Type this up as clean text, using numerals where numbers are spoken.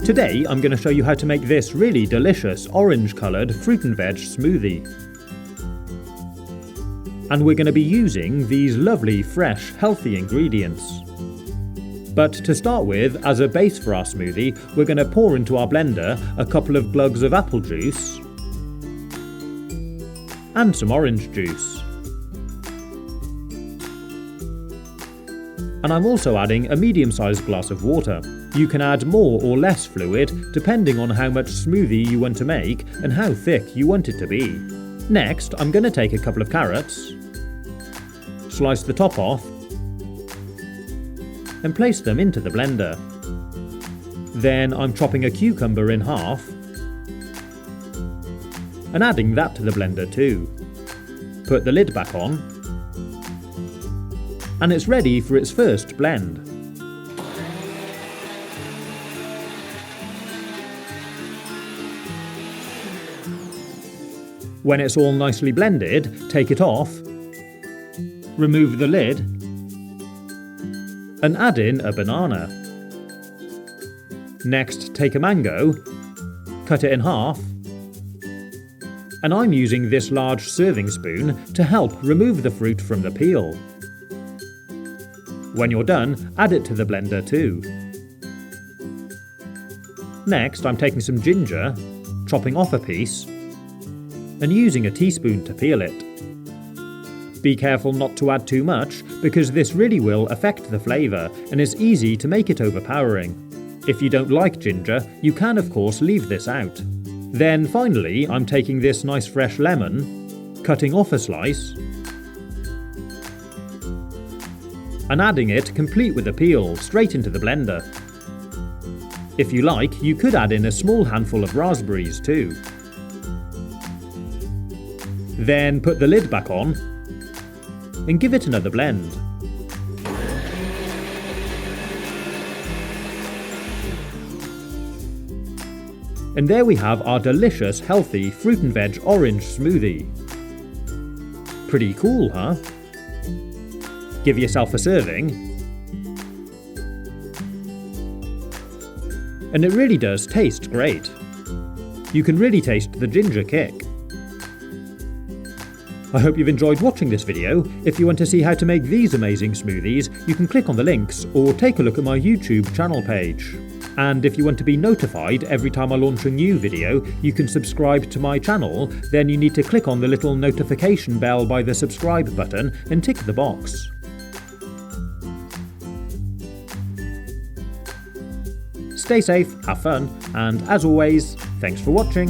Today I'm going to show you how to make this really delicious orange-coloured fruit and veg smoothie. And we're going to be using these lovely, fresh, healthy ingredients. But to start with, as a base for our smoothie, we're going to pour into our blender a couple of glugs of apple juice and some orange juice. And I'm also adding a medium-sized glass of water. You can add more or less fluid depending on how much smoothie you want to make and how thick you want it to be. Next, I'm going to take a couple of carrots, slice the top off, and place them into the blender. Then I'm chopping a cucumber in half and adding that to the blender too. Put the lid back on, and it's ready for its first blend. When it's all nicely blended, take it off, remove the lid, and add in a banana. Next, take a mango, cut it in half, and I'm using this large serving spoon to help remove the fruit from the peel. When you're done, add it to the blender too. Next, I'm taking some ginger, chopping off a piece, and using a teaspoon to peel it. Be careful not to add too much, because this really will affect the flavour and is easy to make it overpowering. If you don't like ginger, you can of course leave this out. Then finally, I'm taking this nice fresh lemon, cutting off a slice, and adding it complete with the peel straight into the blender. If you like, you could add in a small handful of raspberries too. Then put the lid back on and give it another blend. And there we have our delicious, healthy fruit and veg orange smoothie. Pretty cool, huh? Give yourself a serving. And it really does taste great. You can really taste the ginger kick. I hope you've enjoyed watching this video. If you want to see how to make these amazing smoothies, you can click on the links or take a look at my YouTube channel page. And if you want to be notified every time I launch a new video, you can subscribe to my channel. Then you need to click on the little notification bell by the subscribe button and tick the box. Stay safe, have fun, and as always, thanks for watching.